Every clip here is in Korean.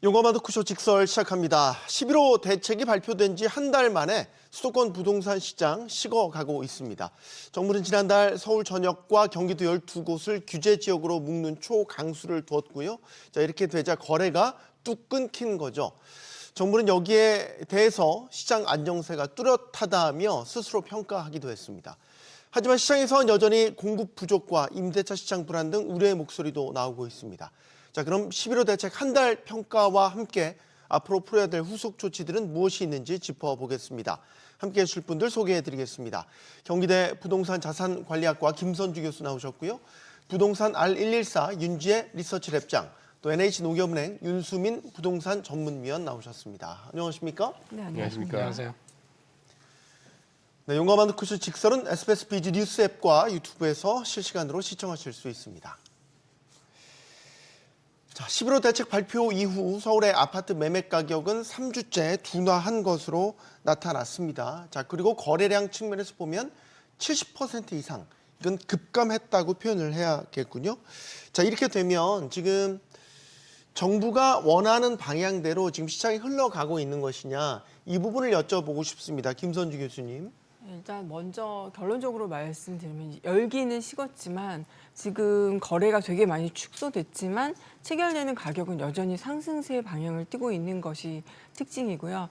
용감한 토크쇼 직설 시작합니다. 11호 대책이 발표된 지 한 달 만에 수도권 부동산 시장 식어가고 있습니다. 정부는 지난달 서울 전역과 경기도 12곳을 규제 지역으로 묶는 초강수를 두었고요. 이렇게 되자 거래가 뚝 끊긴 거죠. 정부는 여기에 대해서 시장 안정세가 뚜렷하다며 스스로 평가하기도 했습니다. 하지만 시장에선 여전히 공급 부족과 임대차 시장 불안 등 우려의 목소리도 나오고 있습니다. 그럼 11호 대책 한 달 평가와 함께 앞으로 풀어야 될 후속 조치들은 무엇이 있는지 짚어보겠습니다. 함께 해주실 분들 소개해드리겠습니다. 경기대 부동산 자산관리학과 김선주 교수 나오셨고요. 부동산 R114 윤지혜 리서치랩장, 또 NH농협은행 윤수민 부동산 전문위원 나오셨습니다. 안녕하십니까? 네, 안녕하십니까. 안녕하세요. 네, 용감한 토크쇼 직설은 SBS 비즈 뉴스 앱과 유튜브에서 실시간으로 시청하실 수 있습니다. 11호 대책 발표 이후 서울의 아파트 매매 가격은 3주째 둔화한 것으로 나타났습니다. 그리고 거래량 측면에서 보면 70% 이상, 이건 급감했다고 표현을 해야겠군요. 이렇게 되면 지금 정부가 원하는 방향대로 지금 시장이 흘러가고 있는 것이냐, 이 부분을 여쭤보고 싶습니다. 김선주 교수님. 일단 먼저 결론적으로 말씀드리면 열기는 식었지만 지금 거래가 되게 많이 축소됐지만 체결되는 가격은 여전히 상승세의 방향을 띠고 있는 것이 특징이고요.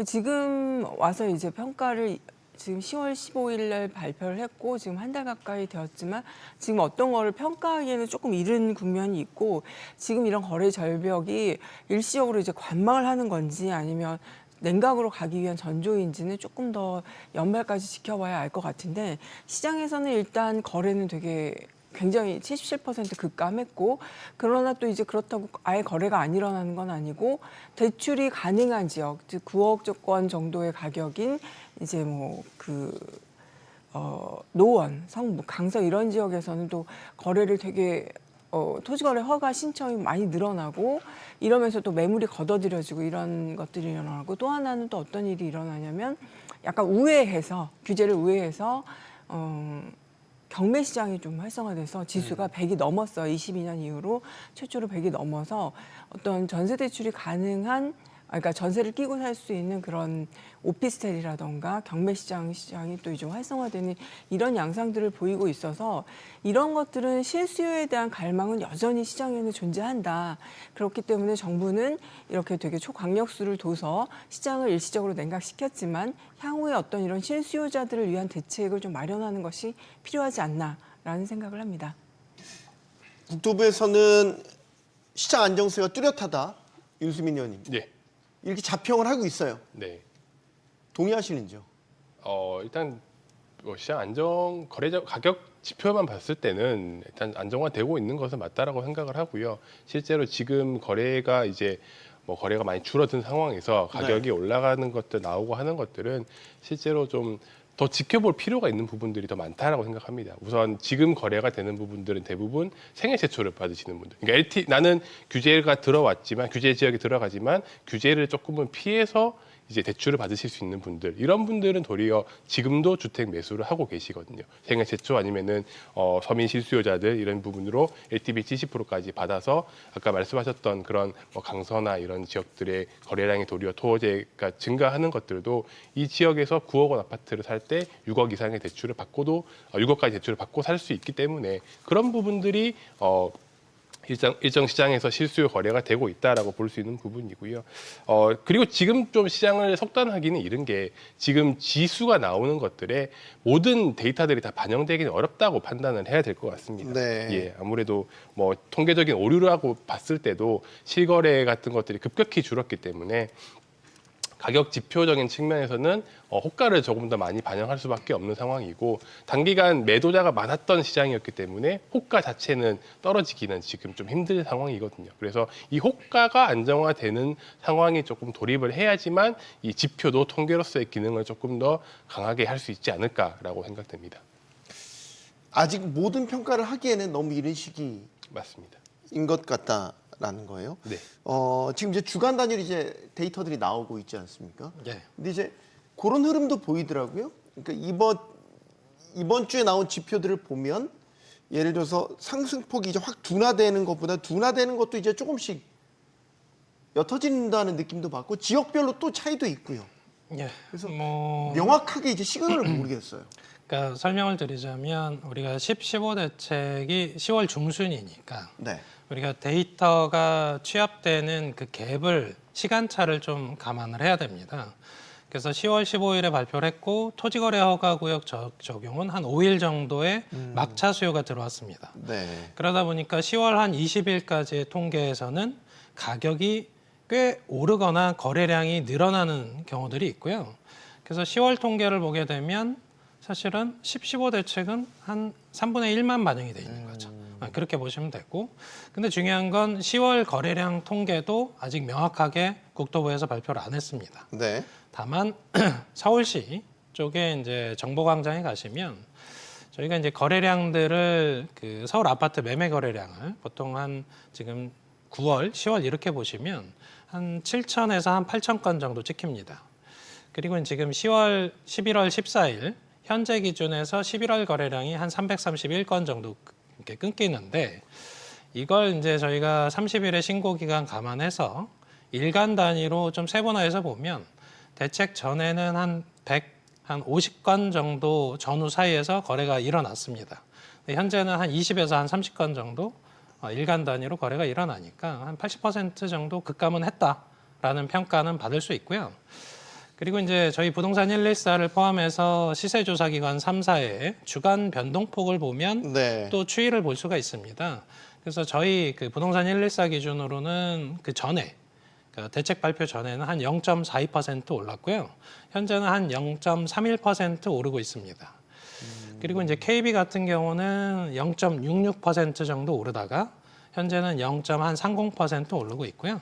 지금 와서 이제 평가를 지금 10월 15일 날 발표를 했고 지금 한 달 가까이 되었지만 지금 어떤 거를 평가하기에는 조금 이른 국면이 있고, 지금 이런 거래 절벽이 일시적으로 이제 관망을 하는 건지 아니면 냉각으로 가기 위한 전조인지는 조금 더 연말까지 지켜봐야 알 것 같은데, 시장에서는 일단 거래는 되게 굉장히 77% 급감했고, 그러나 또 이제 그렇다고 아예 거래가 안 일어나는 건 아니고 대출이 가능한 지역, 즉 9억 조건 정도의 가격인 이제 노원, 성북, 강서 이런 지역에서는 또 거래를 되게 토지거래 허가 신청이 많이 늘어나고, 이러면서 또 매물이 걷어들여지고 이런 것들이 일어나고, 또 하나는 또 어떤 일이 일어나냐면 약간 우회해서, 규제를 우회해서 경매 시장이 좀 활성화돼서 지수가 100이 넘었어요. 22년 이후로 최초로 100이 넘어서 어떤 전세 대출이 가능한, 그러니까 전세를 끼고 살 수 있는 그런 오피스텔이라던가 경매 시장이 또 이제 활성화되는 이런 양상들을 보이고 있어서, 이런 것들은 실수요에 대한 갈망은 여전히 시장에는 존재한다. 그렇기 때문에 정부는 이렇게 되게 초강력수를 둬서 시장을 일시적으로 냉각시켰지만 향후에 어떤 이런 실수요자들을 위한 대책을 좀 마련하는 것이 필요하지 않나라는 생각을 합니다. 국토부에서는 시장 안정세가 뚜렷하다, 윤수민 의원님. 네. 이렇게 자평을 하고 있어요. 네. 동의하시는지요? 일단 시장 안정 거래적 가격 지표만 봤을 때는 일단 안정화되고 있는 것은 맞다라고 생각을 하고요. 실제로 지금 거래가 이제 거래가 많이 줄어든 상황에서 가격이 올라가는 것들 나오고 하는 것들은 실제로 좀 더 지켜볼 필요가 있는 부분들이 더 많다라고 생각합니다. 우선 지금 거래가 되는 부분들은 대부분 생애 최초를 받으시는 분들. 그러니까 나는 규제가 들어왔지만, 규제 지역에 들어가지만 규제를 조금은 피해서 이제 대출을 받으실 수 있는 분들, 이런 분들은 도리어 지금도 주택 매수를 하고 계시거든요. 생애 최초 아니면은 서민 실수요자들 이런 부분으로 LTV 70%까지 받아서 아까 말씀하셨던 그런 강서나 이런 지역들의 거래량이 도리어 토지가 증가하는 것들도 이 지역에서 9억 원 아파트를 살 때 6억 이상의 대출을 받고도 6억까지 대출을 받고 살 수 있기 때문에 그런 부분들이 일정 시장에서 실수요 거래가 되고 있다라고 볼 수 있는 부분이고요. 그리고 지금 좀 시장을 속단하기는 이른 게, 지금 지수가 나오는 것들에 모든 데이터들이 다 반영되기는 어렵다고 판단을 해야 될 것 같습니다. 네. 예, 아무래도 통계적인 오류라고 봤을 때도 실거래 같은 것들이 급격히 줄었기 때문에 가격 지표적인 측면에서는 호가를 조금 더 많이 반영할 수밖에 없는 상황이고, 단기간 매도자가 많았던 시장이었기 때문에 호가 자체는 떨어지기는 지금 좀 힘든 상황이거든요. 그래서 이 호가가 안정화되는 상황에 조금 돌입을 해야지만 이 지표도 통계로서의 기능을 조금 더 강하게 할 수 있지 않을까라고 생각됩니다. 아직 모든 평가를 하기에는 너무 이른 시기인 맞습니다. 것 같다라는 거예요. 네. 지금 이제 주간 단위로 이제 데이터들이 나오고 있지 않습니까? 네. 근데 이제 그런 흐름도 보이더라고요. 그러니까 이번 주에 나온 지표들을 보면, 예를 들어서 상승폭이 이제 확 둔화되는 것보다 둔화되는 것도 이제 조금씩 옅어진다는 느낌도 받고 지역별로 또 차이도 있고요. 예. 그래서 뭐 명확하게 이제 시그널을 모르겠어요. 그러니까 설명을 드리자면 우리가 15 대책이 10월 중순이니까 네. 우리가 데이터가 취합되는 그 갭을 시간차를 좀 감안을 해야 됩니다. 그래서 10월 15일에 발표를 했고 토지거래 허가구역 적용은 한 5일 정도의 막차 수요가 들어왔습니다. 네. 그러다 보니까 10월 한 20일까지의 통계에서는 가격이 꽤 오르거나 거래량이 늘어나는 경우들이 있고요. 그래서 10월 통계를 보게 되면 사실은 15 대책은 한 3분의 1만 반영이 돼 있는 거죠. 그렇게 보시면 되고. 근데 중요한 건 10월 거래량 통계도 아직 명확하게 국토부에서 발표를 안 했습니다. 네. 다만 서울시 쪽에 이제 정보광장에 가시면 저희가 이제 거래량들을 그 서울 아파트 매매 거래량을 보통 한 지금 9월, 10월 이렇게 보시면 한 7천에서 한 8천 건 정도 찍힙니다. 그리고 지금 11월 14일 현재 기준에서 11월 거래량이 한 331건 정도 이렇게 끊기는데 이걸 이제 저희가 30일의 신고 기간 감안해서 일간 단위로 좀 세분화해서 보면 대책 전에는 한 50건 정도 전후 사이에서 거래가 일어났습니다. 현재는 한 20에서 한 30건 정도 일간 단위로 거래가 일어나니까 한 80% 정도 급감은 했다라는 평가는 받을 수 있고요. 그리고 이제 저희 부동산 114를 포함해서 시세조사기관 3사의 주간 변동폭을 보면 네. 또 추이를 볼 수가 있습니다. 그래서 저희 그 부동산 114 기준으로는 그 전에 그러니까 대책 발표 전에는 한 0.42% 올랐고요. 현재는 한 0.31% 오르고 있습니다. 그리고 이제 KB 같은 경우는 0.66% 정도 오르다가 현재는 0.30% 오르고 있고요.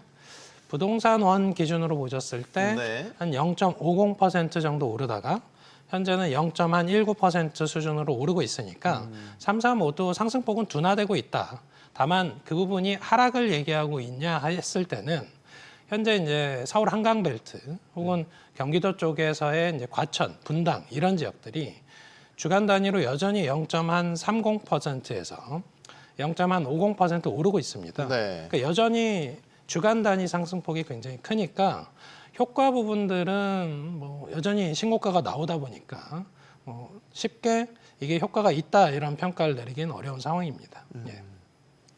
부동산 원 기준으로 보셨을 때 네. 한 0.50% 정도 오르다가 현재는 0.19% 수준으로 오르고 있으니까 3사 모두 상승폭은 둔화되고 있다. 다만 그 부분이 하락을 얘기하고 있냐 했을 때는 현재 이제 서울 한강벨트 혹은 경기도 쪽에서의 이제 과천, 분당 이런 지역들이 주간 단위로 여전히 0.30%에서 0.50% 오르고 있습니다. 네. 그러니까 여전히 주간 단위 상승폭이 굉장히 크니까 효과 부분들은 뭐 여전히 신고가가 나오다 보니까 쉽게 이게 효과가 있다 이런 평가를 내리기는 어려운 상황입니다. 예.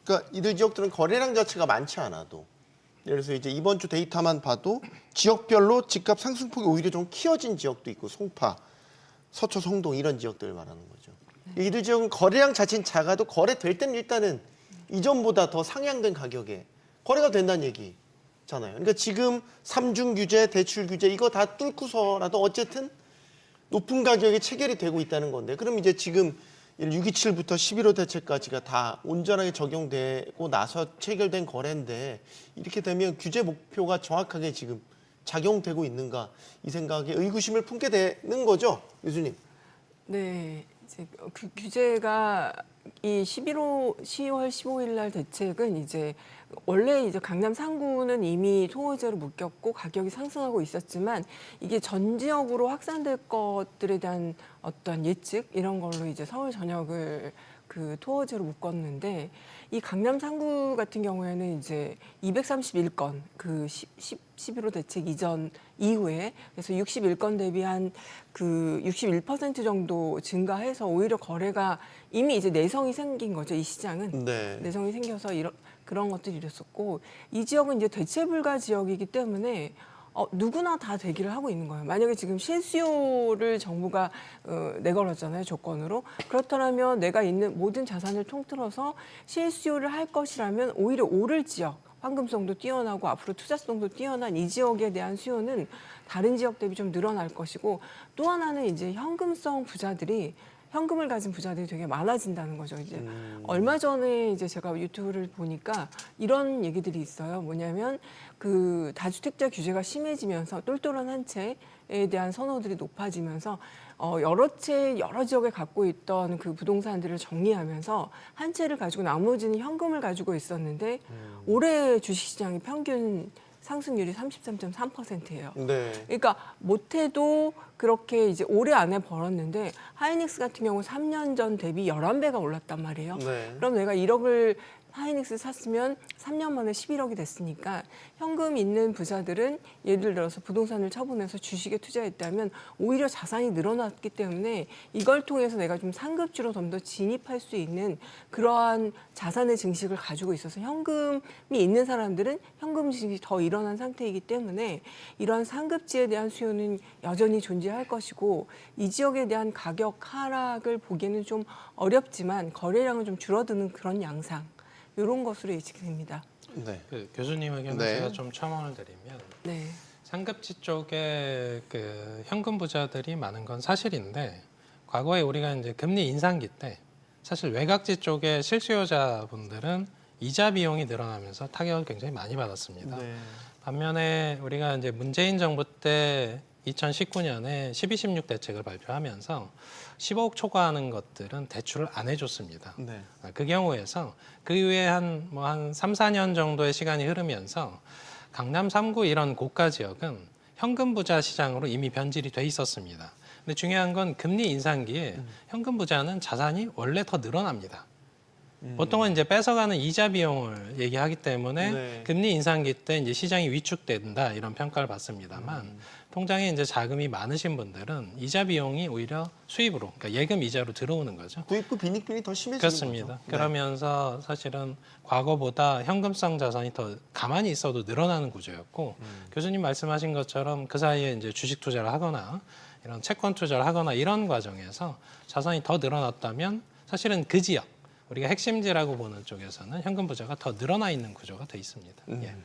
그러니까 이들 지역들은 거래량 자체가 많지 않아도 예를 들어서 이제 이번 주 데이터만 봐도 지역별로 집값 상승폭이 오히려 좀 키워진 지역도 있고 송파, 서초, 성동 이런 지역들을 말하는 거죠. 이들 지역은 거래량 자체는 작아도 거래될 때는 일단은 이전보다 더 상향된 가격에 거래가 된다는 얘기잖아요. 그러니까 지금 삼중 규제, 대출 규제 이거 다 뚫고서라도 어쨌든 높은 가격에 체결이 되고 있다는 건데 그럼 이제 지금 627부터 11호 대책까지가 다 온전하게 적용되고 나서 체결된 거래인데 이렇게 되면 규제 목표가 정확하게 지금 작용되고 있는가 이 생각에 의구심을 품게 되는 거죠, 교수님. 네, 이제 그 규제가 이 10월 15일 날 대책은 이제 원래 이제 강남 상구는 이미 통호제로 묶였고 가격이 상승하고 있었지만 이게 전 지역으로 확산될 것들에 대한 어떤 예측 이런 걸로 이제 서울 전역을 그 토어제로 묶었는데 이 강남 상구 같은 경우에는 이제 231건 그 11호 대책 이전 이후에 그래서 61건 대비 한 그 61% 정도 증가해서 오히려 거래가 이미 이제 내성이 생긴 거죠. 이 시장은 네. 내성이 생겨서 그런 것들이 이랬었고 이 지역은 이제 대체 불가 지역이기 때문에 누구나 다 대기를 하고 있는 거예요. 만약에 지금 실수요를 정부가 내걸었잖아요, 조건으로. 그렇다면 내가 있는 모든 자산을 통틀어서 실수요를 할 것이라면 오히려 오를 지역, 황금성도 뛰어나고 앞으로 투자성도 뛰어난 이 지역에 대한 수요는 다른 지역 대비 좀 늘어날 것이고 또 하나는 이제 현금성 부자들이 현금을 가진 부자들이 되게 많아진다는 거죠. 이제 얼마 전에 이제 제가 유튜브를 보니까 이런 얘기들이 있어요. 뭐냐면 그 다주택자 규제가 심해지면서 똘똘한 한 채에 대한 선호들이 높아지면서 여러 지역에 갖고 있던 그 부동산들을 정리하면서 한 채를 가지고 나머지는 현금을 가지고 있었는데 올해 주식시장의 평균 상승률이 33.3%예요. 네. 그러니까 못해도 그렇게 이제 올해 안에 벌었는데 하이닉스 같은 경우 3년 전 대비 11배가 올랐단 말이에요. 네. 그럼 내가 1억을 하이닉스 샀으면 3년 만에 11억이 됐으니까 현금 있는 부자들은 예를 들어서 부동산을 처분해서 주식에 투자했다면 오히려 자산이 늘어났기 때문에 이걸 통해서 내가 좀 상급지로 좀 더 진입할 수 있는 그러한 자산의 증식을 가지고 있어서 현금이 있는 사람들은 현금 증식이 더 일어난 상태이기 때문에 이러한 상급지에 대한 수요는 여전히 존재할 것이고 이 지역에 대한 가격 하락을 보기에는 좀 어렵지만 거래량은 좀 줄어드는 그런 양상. 이런 것으로 예측이 됩니다. 네. 그 교수님 의견을 네. 제가 좀 첨언을 드리면 네. 상급지 쪽에 그 현금 부자들이 많은 건 사실인데 과거에 우리가 이제 금리 인상기 때 사실 외곽지 쪽에 실수요자분들은 이자 비용이 늘어나면서 타격을 굉장히 많이 받았습니다. 네. 반면에 우리가 이제 문재인 정부 때 2019년에 12.16 대책을 발표하면서 15억 초과하는 것들은 대출을 안 해줬습니다. 네. 그 경우에서 그 이후에 한 3, 4년 정도의 시간이 흐르면서 강남 3구 이런 고가 지역은 현금 부자 시장으로 이미 변질이 돼 있었습니다. 근데 중요한 건 금리 인상기에 현금 부자는 자산이 원래 더 늘어납니다. 보통은 이제 뺏어가는 이자 비용을 얘기하기 때문에 네. 금리 인상기 때 이제 시장이 위축된다 이런 평가를 받습니다만 통장에 이제 자금이 많으신 분들은 이자 비용이 오히려 수입으로 그러니까 예금 이자로 들어오는 거죠. 구입부 빈익빈이 더 심해지는 그렇습니다. 거죠. 네. 그러면서 사실은 과거보다 현금성 자산이 더 가만히 있어도 늘어나는 구조였고 교수님 말씀하신 것처럼 그 사이에 이제 주식 투자를 하거나 이런 채권 투자를 하거나 이런 과정에서 자산이 더 늘어났다면 사실은 그 지역 우리가 핵심지라고 보는 쪽에서는 현금 부자가 더 늘어나 있는 구조가 돼 있습니다. 예.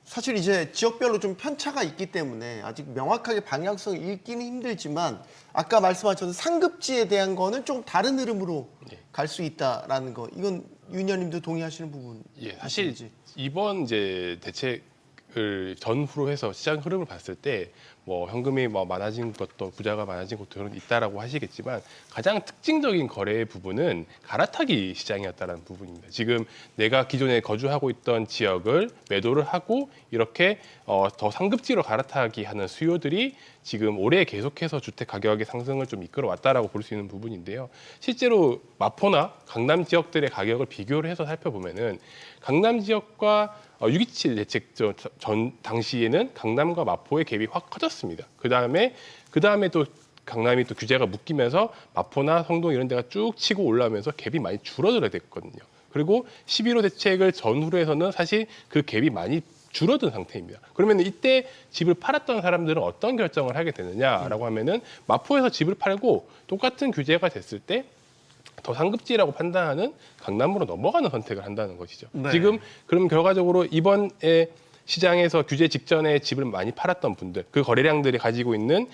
사실 이제 지역별로 좀 편차가 있기 때문에 아직 명확하게 방향성을 읽기는 힘들지만 아까 말씀하셨던 상급지에 대한 거는 좀 다른 흐름으로 갈 수 있다라는 거. 이건 윤 의원님도 동의하시는 부분. 예, 사실 이번 이제 대책을 전후로 해서 시장 흐름을 봤을 때 뭐 현금이 뭐 많아진 것도 부자가 많아진 것도 있다라고 하시겠지만 가장 특징적인 거래의 부분은 갈아타기 시장이었다는 부분입니다. 지금 내가 기존에 거주하고 있던 지역을 매도를 하고 이렇게 더 상급지로 갈아타기 하는 수요들이 지금 올해 계속해서 주택 가격의 상승을 좀 이끌어왔다라고 볼 수 있는 부분인데요. 실제로 마포나 강남 지역들의 가격을 비교를 해서 살펴보면은 강남 지역과 6.27 대책 전 당시에는 강남과 마포의 갭이 확 커졌습니다. 그 다음에 또 강남이 또 규제가 묶이면서 마포나 성동 이런 데가 쭉 치고 올라오면서 갭이 많이 줄어들게 됐거든요. 그리고 11호 대책을 전후로 해서는 사실 그 갭이 많이 줄어든 상태입니다. 그러면 이때 집을 팔았던 사람들은 어떤 결정을 하게 되느냐라고 하면은 마포에서 집을 팔고 똑같은 규제가 됐을 때 더 상급지라고 판단하는 강남으로 넘어가는 선택을 한다는 것이죠. 네. 지금 그럼 결과적으로 이번에 시장에서 규제 직전에 집을 많이 팔았던 분들, 그 거래량들이 가지고 있는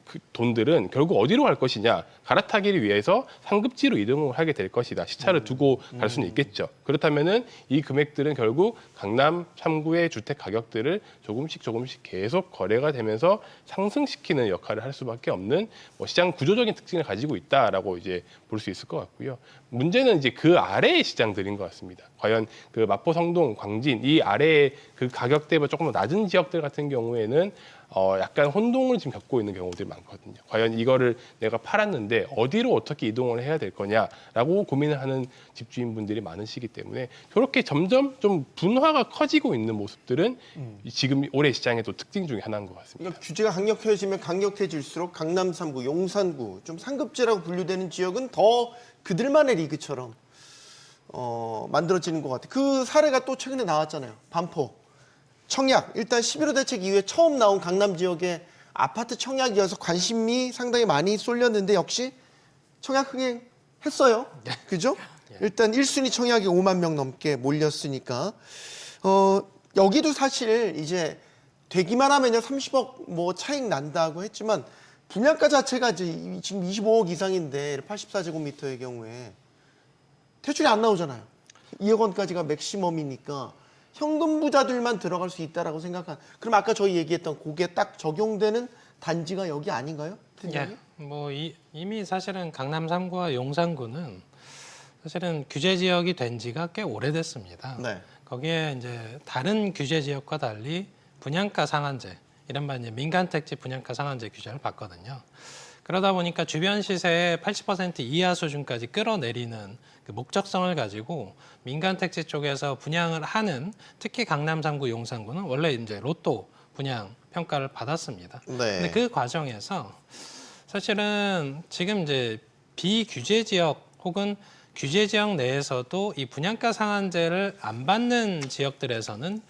그 돈들은 결국 어디로 갈 것이냐? 갈아타기를 위해서 상급지로 이동을 하게 될 것이다. 시차를 두고 갈 수는 있겠죠. 그렇다면은 이 금액들은 결국 강남 3구의 주택 가격들을 조금씩 계속 거래가 되면서 상승시키는 역할을 할 수밖에 없는 뭐 시장 구조적인 특징을 가지고 있다라고 이제 볼 수 있을 것 같고요. 문제는 이제 그 아래의 시장들인 것 같습니다. 과연 그 마포, 성동, 광진 이 아래의 그 가격대보다 조금 더 낮은 지역들 같은 경우에는 약간 혼동을 지금 겪고 있는 경우들이 많거든요. 과연 이거를 내가 팔았는데 어디로 어떻게 이동을 해야 될 거냐라고 고민을 하는 집주인분들이 많으시기 때문에 그렇게 점점 좀 분화가 커지고 있는 모습들은 지금 올해 시장의 또 특징 중에 하나인 것 같습니다. 그러니까 규제가 강력해지면 강력해질수록 강남 3구, 용산구, 좀 상급지라고 분류되는 지역은 더 그들만의 리그처럼 만들어지는 것 같아요. 그 사례가 또 최근에 나왔잖아요. 반포. 청약, 일단 11호 대책 이후에 처음 나온 강남 지역의 아파트 청약이어서 관심이 상당히 많이 쏠렸는데 역시 청약 흥행했어요. 그죠? 일단 1순위 청약이 5만 명 넘게 몰렸으니까 여기도 사실 이제 되기만 하면요 30억 뭐 차익 난다고 했지만 분양가 자체가 지금 25억 이상인데 84제곱미터의 경우에 대출이 안 나오잖아요. 2억 원까지가 맥시멈이니까 현금 부자들만 들어갈 수 있다라고 생각한. 그럼 아까 저희 얘기했던 그게 딱 적용되는 단지가 여기 아닌가요, 팀장님? 예, 뭐 이미 사실은 강남 3구와 용산구는 사실은 규제 지역이 된 지가 꽤 오래됐습니다. 네. 거기에 이제 다른 규제 지역과 달리 분양가 상한제, 이른바 이제 민간 택지 분양가 상한제 규제를 받거든요. 그러다 보니까 주변 시세의 80% 이하 수준까지 끌어내리는 그 목적성을 가지고 민간 택지 쪽에서 분양을 하는 특히 강남 3구, 용산구는 원래 이제 로또 분양 평가를 받았습니다. 네. 근데 그 과정에서 사실은 지금 이제 비규제 지역 혹은 규제 지역 내에서도 이 분양가 상한제를 안 받는 지역들에서는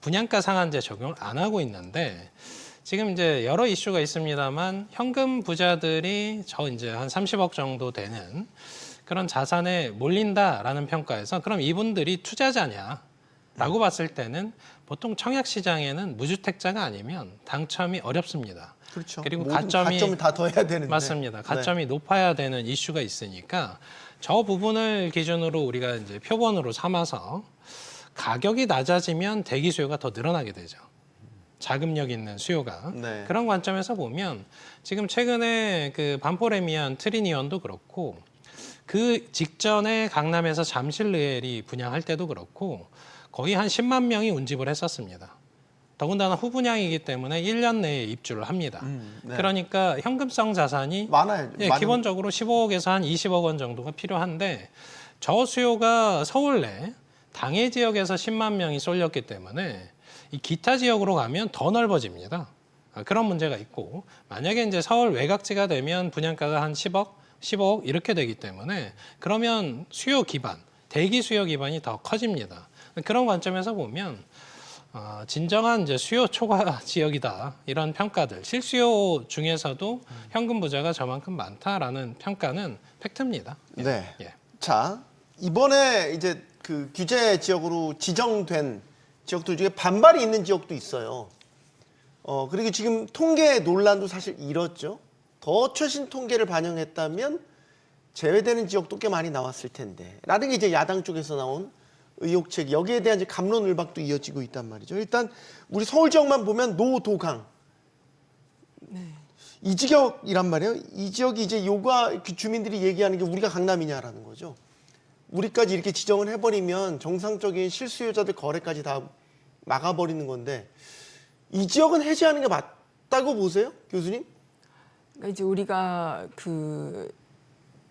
분양가 상한제 적용을 안 하고 있는데 지금 이제 여러 이슈가 있습니다만 현금 부자들이 저 이제 한 30억 정도 되는 그런 자산에 몰린다라는 평가에서 그럼 이분들이 투자자냐라고 봤을 때는 보통 청약 시장에는 무주택자가 아니면 당첨이 어렵습니다. 그렇죠. 그리고 모든 가점이 다 더해야 되는데. 맞습니다. 가점이 높아야 되는 이슈가 있으니까 저 부분을 기준으로 우리가 이제 표본으로 삼아서 가격이 낮아지면 대기 수요가 더 늘어나게 되죠. 자금력 있는 수요가. 네. 그런 관점에서 보면 지금 최근에 그 반포레미안 트리니언도 그렇고 그 직전에 강남에서 잠실르엘이 분양할 때도 그렇고 거의 한 10만 명이 운집을 했었습니다. 더군다나 후분양이기 때문에 1년 내에 입주를 합니다. 네. 그러니까 현금성 자산이 많아요. 예, 기본적으로 15억에서 한 20억 원 정도가 필요한데 저 수요가 서울 내 당해 지역에서 10만 명이 쏠렸기 때문에 이 기타 지역으로 가면 더 넓어집니다. 그런 문제가 있고 만약에 이제 서울 외곽지가 되면 분양가가 한 10억, 15억 이렇게 되기 때문에 그러면 수요 기반, 대기 수요 기반이 더 커집니다. 그런 관점에서 보면 진정한 이제 수요 초과 지역이다 이런 평가들 실수요 중에서도 현금 부자가 저만큼 많다라는 평가는 팩트입니다. 네. 예. 자, 이번에 이제 그 규제 지역으로 지정된 지역들 중에 반발이 있는 지역도 있어요. 그리고 지금 통계 논란도 사실 일었죠. 더 최신 통계를 반영했다면 제외되는 지역도 꽤 많이 나왔을 텐데. 라는 게 이제 야당 쪽에서 나온 의혹책, 여기에 대한 이제 갑론을박도 이어지고 있단 말이죠. 일단 우리 서울 지역만 보면 노도강. 이 지역이란 말이에요. 이 지역이 이제 요가 주민들이 얘기하는 게 우리가 강남이냐라는 거죠. 우리까지 이렇게 지정을 해버리면 정상적인 실수요자들 거래까지 다 막아버리는 건데 이 지역은 해제하는 게 맞다고 보세요, 교수님? 그러니까 이제 우리가 그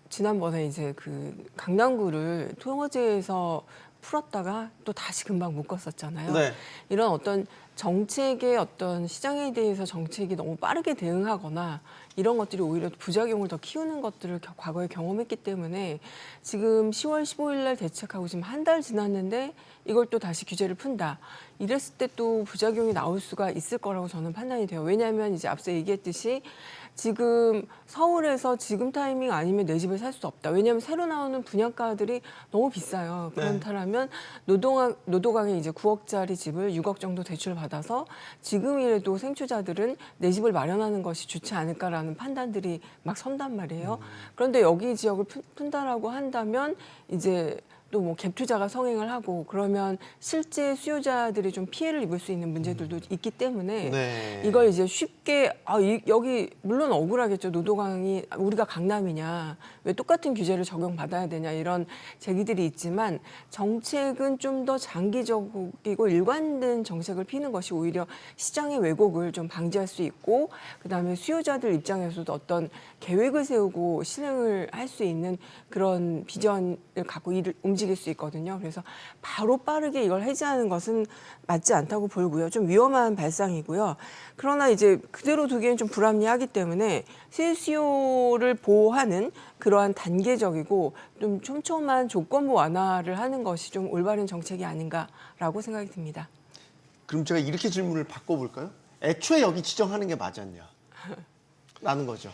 지난번에 이제 그 강남구를 토지에서 풀었다가 또 다시 금방 묶었었잖아요. 네. 이런 어떤 정책의 어떤 시장에 대해서 정책이 너무 빠르게 대응하거나 이런 것들이 오히려 부작용을 더 키우는 것들을 과거에 경험했기 때문에 지금 10월 15일 날 대책하고 지금 한 달 지났는데 이걸 또 다시 규제를 푼다. 이랬을 때 또 부작용이 나올 수가 있을 거라고 저는 판단이 돼요. 왜냐하면 이제 앞서 얘기했듯이 지금 서울에서 지금 타이밍 아니면 내 집을 살 수 없다. 왜냐하면 새로 나오는 분양가들이 너무 비싸요. 그렇다면 노도강에 이제 9억짜리 집을 6억 정도 대출 받아서 지금이라도 생취자들은 내 집을 마련하는 것이 좋지 않을까라는 판단들이 막 선단 말이에요. 그런데 여기 지역을 푼다라고 한다면 이제 또 뭐 갭 투자가 성행을 하고 그러면 실제 수요자들이 좀 피해를 입을 수 있는 문제들도 있기 때문에 네. 이걸 이제 쉽게 여기 물론 억울하겠죠. 노도강이 우리가 강남이냐 왜 똑같은 규제를 적용받아야 되냐 이런 제기들이 있지만 정책은 좀 더 장기적이고 일관된 정책을 피는 것이 오히려 시장의 왜곡을 좀 방지할 수 있고 그다음에 수요자들 입장에서도 어떤 계획을 세우고 실행을 할 수 있는 그런 비전을 갖고 움직일 수 있거든요. 그래서 바로 빠르게 이걸 해제하는 것은 맞지 않다고 보고요. 좀 위험한 발상이고요. 그러나 이제 그대로 두기엔 좀 불합리하기 때문에 실수요를 보호하는 그러한 단계적이고 좀 촘촘한 조건부 완화를 하는 것이 좀 올바른 정책이 아닌가라고 생각이 듭니다. 그럼 제가 이렇게 질문을 바꿔볼까요? 애초에 여기 지정하는 게 맞았냐? 라는 거죠.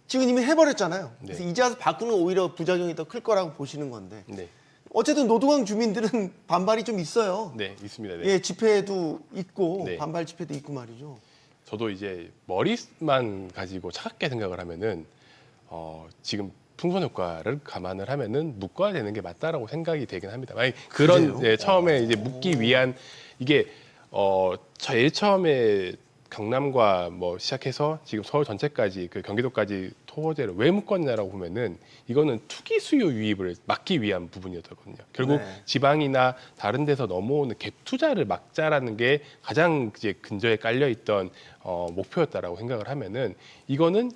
지금 이미 해버렸잖아요. 그래서 이제 와서 바꾸는 오히려 부작용이 더 클 거라고 보시는 건데. 네, 어쨌든 노도강 주민들은 반발이 좀 있어요. 네, 있습니다. 네. 예, 집회도 있고 네. 반발 집회도 있고 말이죠. 저도 이제 머리만 가지고 차갑게 생각을 하면은 지금 풍선 효과를 감안을 하면은 묶어야 되는 게 맞다라고 생각이 되긴 합니다. 아니, 그런 그래요? 처음에 이제 묶기 위한 이게 제일 처음에 강남과 뭐 시작해서 지금 서울 전체까지 그 경기도까지 토지를 왜 묶었냐라고 보면은 이거는 투기 수요 유입을 막기 위한 부분이었거든요. 결국 네. 지방이나 다른 데서 넘어오는 갭 투자를 막자라는 게 가장 이제 근저에 깔려 있던 목표였다라고 생각을 하면은 이거는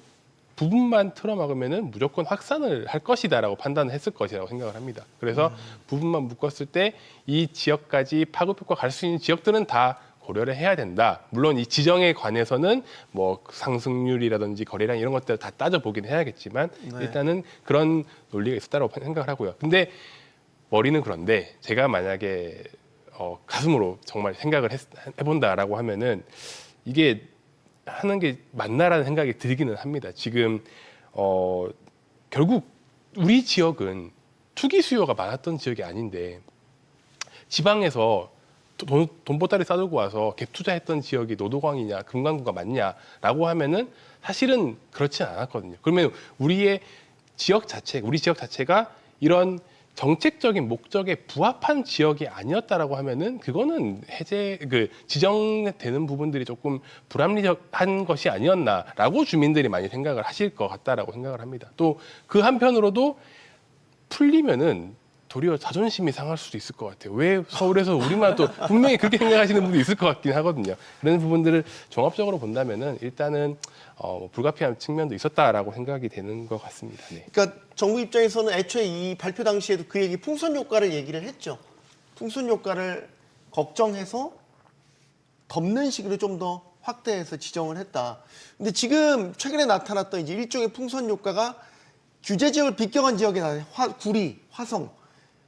부분만 틀어막으면은 무조건 확산을 할 것이다라고 판단했을 것이라고 생각을 합니다. 그래서 부분만 묶었을 때 이 지역까지 파급 효과 갈 수 있는 지역들은 다 고려를 해야 된다. 물론 이 지정에 관해서는 뭐 상승률이라든지 거래량 이런 것들 다 따져보긴 해야겠지만 네. 일단은 그런 논리가 있었다고 생각을 하고요. 근데 머리는 그런데 제가 만약에 가슴으로 정말 생각을 해본다라고 하면은 이게 하는 게 맞나라는 생각이 들기는 합니다. 지금 결국 우리 지역은 투기 수요가 많았던 지역이 아닌데 지방에서 돈 보따리 싸들고 와서 갭 투자했던 지역이 노도광이냐 금강구가 맞냐라고 하면은 사실은 그렇진 않았거든요. 그러면 우리 지역 자체가 이런 정책적인 목적에 부합한 지역이 아니었다라고 하면은 그거는 지정되는 부분들이 조금 불합리한 것이 아니었나라고 주민들이 많이 생각을 하실 것 같다라고 생각을 합니다. 또 그 한편으로도 풀리면은 도리어 자존심이 상할 수도 있을 것 같아요. 왜 서울에서 우리만 또 분명히 그렇게 생각하시는 분도 있을 것 같긴 하거든요. 그런 부분들을 종합적으로 본다면은 일단은 불가피한 측면도 있었다라고 생각이 되는 것 같습니다. 네. 그러니까 정부 입장에서는 애초에 이 발표 당시에도 그 얘기 풍선 효과를 얘기를 했죠. 풍선 효과를 걱정해서 덮는 식으로 좀 더 확대해서 지정을 했다. 근데 지금 최근에 나타났던 이제 일종의 풍선 효과가 규제 지역을 비껴간 지역에 나타난 구리, 화성.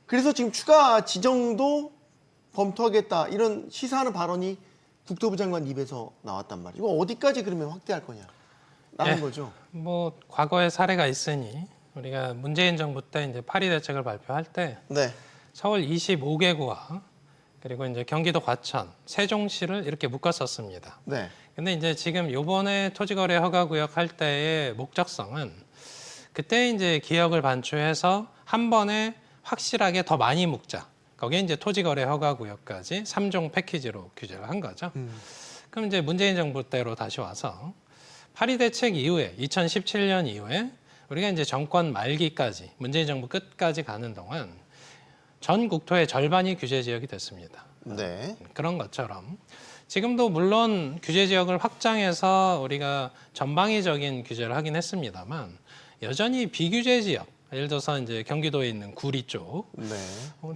그래서 지금 추가 지정도 검토하겠다 이런 시사하는 발언이 국토부 장관 입에서 나왔단 말이에요. 이거 어디까지 그러면 확대할 거냐? 라는 거죠. 뭐 과거의 사례가 있으니 우리가 문재인 정부 때 이제 파리 대책을 발표할 때 네. 서울 25개구와 그리고 이제 경기도 과천, 세종시를 이렇게 묶었었습니다. 네. 근데 이제 지금 요번에 토지거래 허가구역 할 때의 목적성은 그때 이제 기역을 반추해서 한 번에 확실하게 더 많이 묶자. 거기에 이제 토지거래 허가구역까지 3종 패키지로 규제를 한 거죠. 그럼 이제 문재인 정부 때로 다시 와서 파리 대책 이후에 2017년 이후에 우리가 이제 정권 말기까지 문재인 정부 끝까지 가는 동안 전 국토의 절반이 규제 지역이 됐습니다. 네. 그런 것처럼 지금도 물론 규제 지역을 확장해서 우리가 전방위적인 규제를 하긴 했습니다만 여전히 비규제 지역, 예를 들어서 이제 경기도에 있는 구리 쪽, 네.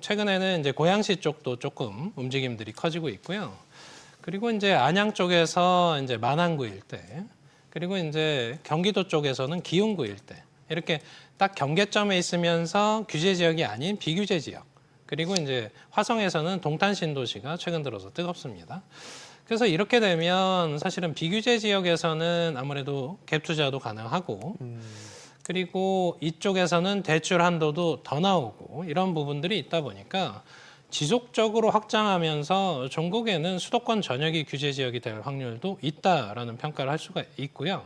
최근에는 이제 고양시 쪽도 조금 움직임들이 커지고 있고요. 그리고 이제 안양 쪽에서 이제 만안구 일대, 그리고 이제 경기도 쪽에서는 기흥구 일대 이렇게 딱 경계점에 있으면서 규제 지역이 아닌 비규제 지역. 그리고 이제 화성에서는 동탄 신도시가 최근 들어서 뜨겁습니다. 그래서 이렇게 되면 사실은 비규제 지역에서는 아무래도 갭 투자도 가능하고 그리고 이쪽에서는 대출 한도도 더 나오고 이런 부분들이 있다 보니까 지속적으로 확장하면서 전국에는 수도권 전역이 규제 지역이 될 확률도 있다라는 평가를 할 수가 있고요.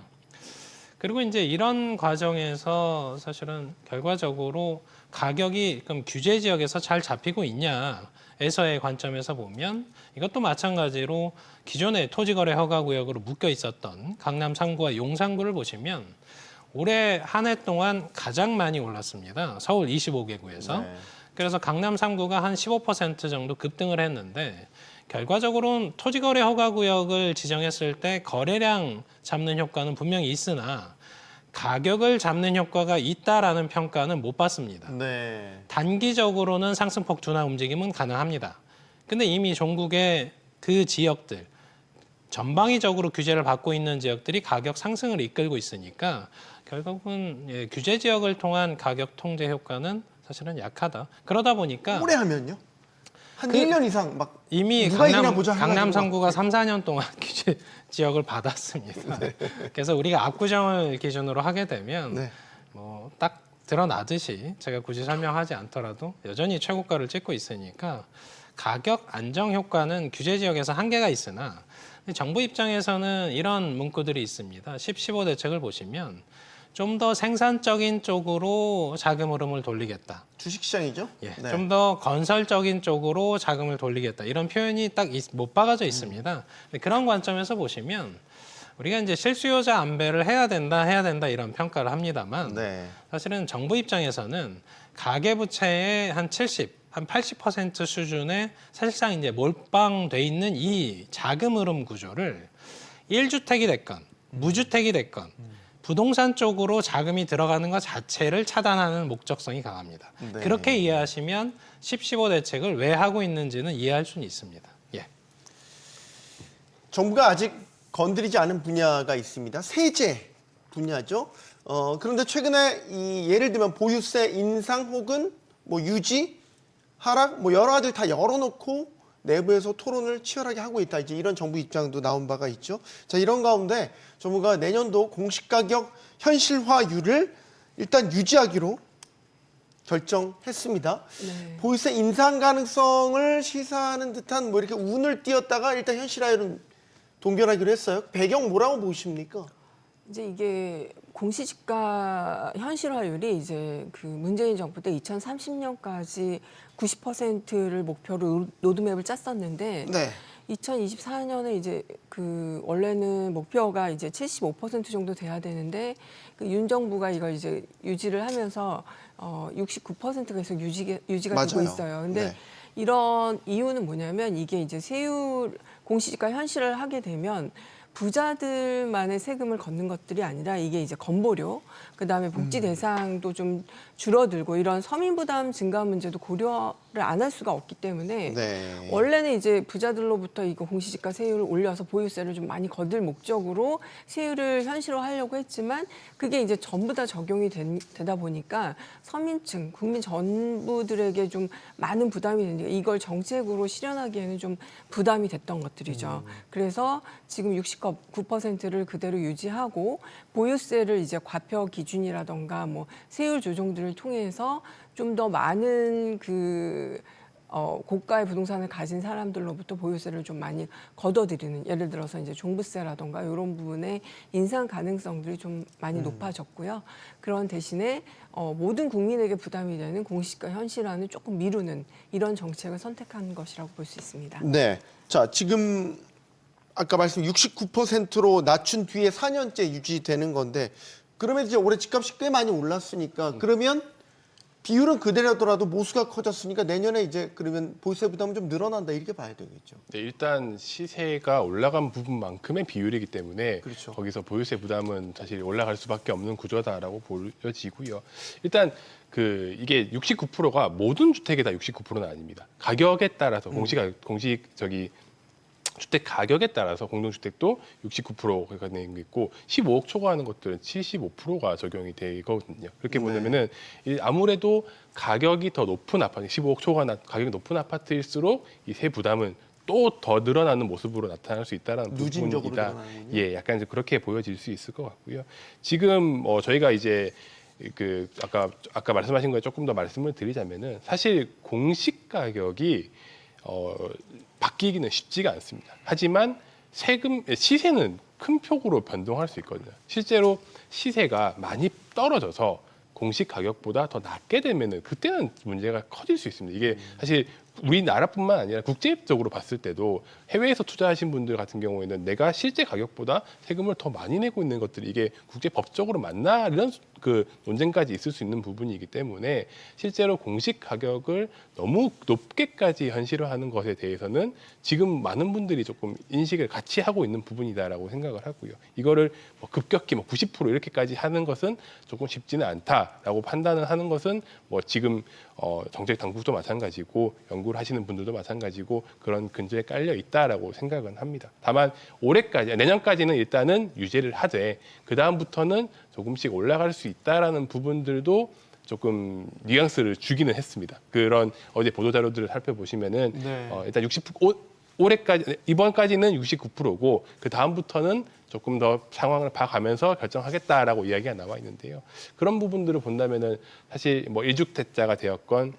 그리고 이제 이런 과정에서 사실은 결과적으로 가격이 그럼 규제 지역에서 잘 잡히고 있냐에서의 관점에서 보면 이것도 마찬가지로 기존의 토지거래 허가구역으로 묶여 있었던 강남 3구와 용산구를 보시면 올해 한 해 동안 가장 많이 올랐습니다. 서울 25개구에서. 네. 그래서 강남 3구가 한 15% 정도 급등을 했는데 결과적으로는 토지거래 허가구역을 지정했을 때 거래량 잡는 효과는 분명히 있으나 가격을 잡는 효과가 있다라는 평가는 못 받습니다. 네. 단기적으로는 상승폭 둔화 움직임은 가능합니다. 근데 이미 전국의 그 지역들, 전방위적으로 규제를 받고 있는 지역들이 가격 상승을 이끌고 있으니까 결국은 규제 지역을 통한 가격 통제 효과는 사실은 약하다. 그러다 보니까 오래 하면요? 한 1년 이상 막 이미 누가 이기나 보자 강남 해가지고 3구가 3, 4년 동안 규제 지역을 받았습니다. 그래서 우리가 압구정을 기준으로 하게 되면 네. 뭐 딱 드러나듯이 제가 굳이 설명하지 않더라도 여전히 최고가를 찍고 있으니까 가격 안정 효과는 규제 지역에서 한계가 있으나 정부 입장에서는 이런 문구들이 있습니다. 15 대책을 보시면 좀 더 생산적인 쪽으로 자금 흐름을 돌리겠다. 주식시장이죠? 예, 네. 좀 더 건설적인 쪽으로 자금을 돌리겠다. 이런 표현이 딱 못 박아져 있습니다. 그런 관점에서 보시면 우리가 이제 실수요자 안배를 해야 된다 이런 평가를 합니다만 네. 사실은 정부 입장에서는 가계부채의 한 70, 한 80% 수준에 사실상 이제 몰빵돼 있는 이 자금 흐름 구조를 1주택이 됐건 무주택이 됐건 부동산 쪽으로 자금이 들어가는 것 자체를 차단하는 목적성이 강합니다. 네. 그렇게 이해하시면 10.15 대책을 왜 하고 있는지는 이해할 수는 있습니다. 예. 정부가 아직 건드리지 않은 분야가 있습니다. 세제 분야죠. 그런데 최근에 예를 들면 보유세 인상 혹은 뭐 유지, 하락, 뭐 여러 가지를 다 열어놓고 내부에서 토론을 치열하게 하고 있다. 이제 이런 정부 입장도 나온 바가 있죠. 자, 이런 가운데 정부가 내년도 공시가격 현실화율을 일단 유지하기로 결정했습니다. 네. 보유세 인상 가능성을 시사하는 듯한 뭐 이렇게 운을 띄었다가 일단 현실화율은 동결하기로 했어요. 배경 뭐라고 보십니까? 이제 이게 공시지가 현실화율이 이제 그 문재인 정부 때 2030년까지 90%를 목표로 로드맵을 짰었는데 네. 2024년에 이제 그 원래는 목표가 이제 75% 정도 돼야 되는데 그 윤 정부가 이걸 이제 유지를 하면서 69%가 계속 유지가 되고 맞아요. 있어요. 근데 네. 이런 이유는 뭐냐면 이게 이제 세율 공시지가 현실을 하게 되면 부자들만의 세금을 걷는 것들이 아니라 이게 이제 건보료, 그다음에 복지 대상도 좀 줄어들고 이런 서민 부담 증가 문제도 고려를 안 할 수가 없기 때문에 네. 원래는 이제 부자들로부터 이거 공시지가 세율을 올려서 보유세를 좀 많이 거둘 목적으로 세율을 현실화하려고 했지만 그게 이제 전부 다 적용이 되다 보니까 서민층, 국민 전부들에게 좀 많은 부담이 되니까 이걸 정책으로 실현하기에는 좀 부담이 됐던 것들이죠. 그래서 지금 69%를 그대로 유지하고 보유세를 이제 과표 기준이라던가 뭐 세율 조정들을 통해서 좀 더 많은 그 고가의 부동산을 가진 사람들로부터 보유세를 좀 많이 걷어들이는, 예를 들어서 이제 종부세라던가 이런 부분에 인상 가능성들이 좀 많이 높아졌고요. 그런 대신에 모든 국민에게 부담이 되는 공시지가 현실화는 조금 미루는 이런 정책을 선택한 것이라고 볼 수 있습니다. 네. 자, 지금 아까 말씀 69%로 낮춘 뒤에 4년째 유지되는 건데 그러면 이제 올해 집값이 꽤 많이 올랐으니까 그러면 비율은 그대로더라도 모수가 커졌으니까 내년에 이제 그러면 보유세 부담은 좀 늘어난다 이렇게 봐야 되겠죠. 네, 일단 시세가 올라간 부분만큼의 비율이기 때문에 그렇죠. 거기서 보유세 부담은 사실 올라갈 수밖에 없는 구조다라고 보여지고요. 일단 이게 69%가 모든 주택이 다 69%는 아닙니다. 가격에 따라서 주택 가격에 따라서 공동주택도 69%가 되는 게 있고 15억 초과하는 것들은 75%가 적용이 되거든요. 그렇게 보면은 아무래도 가격이 더 높은 아파트, 15억 초과 가격이 높은 아파트일수록 이 세 부담은 또 더 늘어나는 모습으로 나타날 수 있다는 누진적으로 부분이다. 늘어나는군요. 예, 약간 이제 그렇게 보여질 수 있을 것 같고요. 지금 저희가 이제 아까 말씀하신 거에 조금 더 말씀을 드리자면은 사실 공시 가격이 바뀌기는 쉽지가 않습니다. 하지만 시세는 큰 폭으로 변동할 수 있거든요. 실제로 시세가 많이 떨어져서 공시 가격보다 더 낮게 되면은 그때는 문제가 커질 수 있습니다. 이게 사실 우리나라뿐만 아니라 국제적으로 봤을 때도 해외에서 투자하신 분들 같은 경우에는 내가 실제 가격보다 세금을 더 많이 내고 있는 것들이 이게 국제 법적으로 맞나 이런 그 논쟁까지 있을 수 있는 부분이기 때문에 실제로 공시 가격을 너무 높게까지 현실화하는 것에 대해서는 지금 많은 분들이 조금 인식을 같이 하고 있는 부분이다라고 생각을 하고요. 이거를 뭐 급격히 90% 이렇게까지 하는 것은 조금 쉽지는 않다라고 판단을 하는 것은 뭐 지금 정책 당국도 마찬가지고 연구를 하시는 분들도 마찬가지고 그런 근저에 깔려 있다라고 생각은 합니다. 다만 내년까지는 일단은 유지를 하되 그 다음부터는 조금씩 올라갈 수 있다라는 부분들도 조금 뉘앙스를 주기는 했습니다. 그런 어제 보도 자료들을 살펴보시면은 네. 일단 이번까지는 69%고 그 다음부터는 조금 더 상황을 봐가면서 결정하겠다라고 이야기가 나와 있는데요. 그런 부분들을 본다면은 사실 뭐 1주택자가 되었건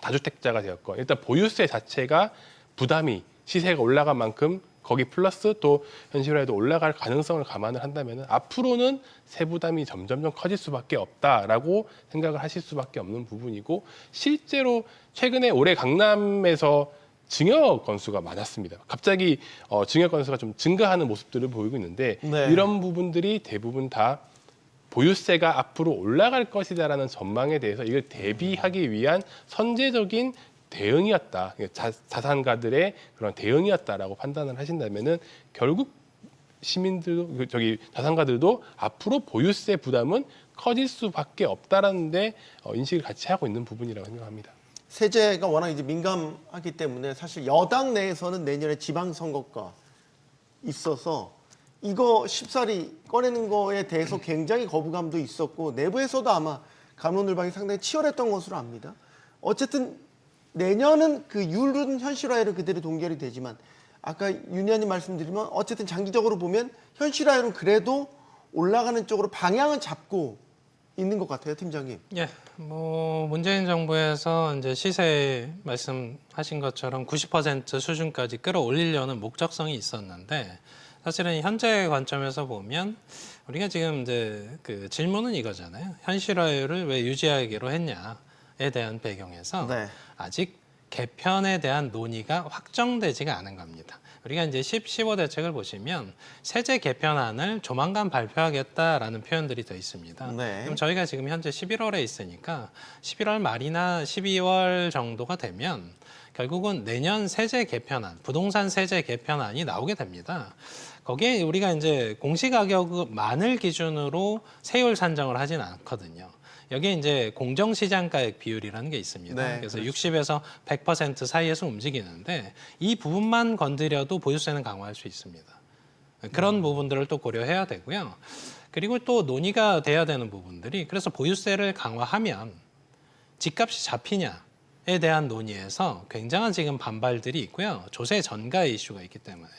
다주택자가 되었건 일단 보유세 자체가 부담이 시세가 올라간 만큼 거기 플러스 또 현실화에도 올라갈 가능성을 감안을 한다면 앞으로는 세부담이 점점점 커질 수밖에 없다라고 생각을 하실 수밖에 없는 부분이고 실제로 최근에 올해 강남에서 증여 건수가 많았습니다. 갑자기 증여 건수가 좀 증가하는 모습들을 보이고 있는데 네. 이런 부분들이 대부분 다 보유세가 앞으로 올라갈 것이다라는 전망에 대해서 이걸 대비하기 위한 선제적인 대응이었다. 자산가들의 그런 대응이었다라고 판단을 하신다면은 결국 시민들도 자산가들도 앞으로 보유세 부담은 커질 수밖에 없다라는데 인식을 같이 하고 있는 부분이라고 생각합니다. 세제가 워낙 이제 민감하기 때문에 사실 여당 내에서는 내년에 지방선거가 있어서 이거 쉽사리 꺼내는 거에 대해서 굉장히 거부감도 있었고 내부에서도 아마 갑론을박이 상당히 치열했던 것으로 압니다. 어쨌든 내년은 그 율은 현실화율은 그대로 동결이 되지만 아까 윤 의원님 말씀드리면 어쨌든 장기적으로 보면 현실화율은 그래도 올라가는 쪽으로 방향은 잡고 있는 것 같아요, 팀장님. 예, 뭐 문재인 정부에서 이제 시세 말씀하신 것처럼 90% 수준까지 끌어올리려는 목적성이 있었는데 사실은 현재 관점에서 보면 우리가 지금 이제 그 질문은 이거잖아요. 현실화율을 왜 유지하기로 했냐에 대한 배경에서 네. 아직 개편에 대한 논의가 확정되지가 않은 겁니다. 우리가 이제 15 대책을 보시면 세제 개편안을 조만간 발표하겠다라는 표현들이 더 있습니다. 네. 그럼 저희가 지금 현재 11월에 있으니까 11월 말이나 12월 정도가 되면 결국은 내년 세제 개편안, 부동산 세제 개편안이 나오게 됩니다. 거기에 우리가 이제 공시가격만을 기준으로 세율 산정을 하진 않거든요. 여기에 이제 공정시장가액 비율이라는 게 있습니다. 네, 그래서 그렇죠. 60에서 100% 사이에서 움직이는데 이 부분만 건드려도 보유세는 강화할 수 있습니다. 그런 부분들을 또 고려해야 되고요. 그리고 또 논의가 돼야 되는 부분들이 그래서 보유세를 강화하면 집값이 잡히냐에 대한 논의에서 굉장한 지금 반발들이 있고요. 조세 전가의 이슈가 있기 때문에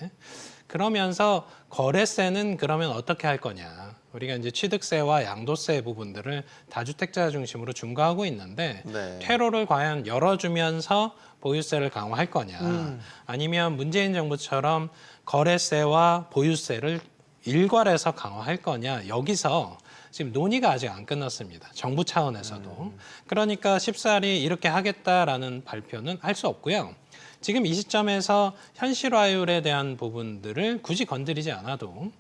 그러면서 거래세는 그러면 어떻게 할 거냐. 우리가 이제 취득세와 양도세 부분들을 다주택자 중심으로 중과하고 있는데 네. 퇴로를 과연 열어주면서 보유세를 강화할 거냐. 아니면 문재인 정부처럼 거래세와 보유세를 일괄해서 강화할 거냐. 여기서 지금 논의가 아직 안 끝났습니다. 정부 차원에서도. 그러니까 쉽사리 이렇게 하겠다라는 발표는 할 수 없고요. 지금 이 시점에서 현실화율에 대한 부분들을 굳이 건드리지 않아도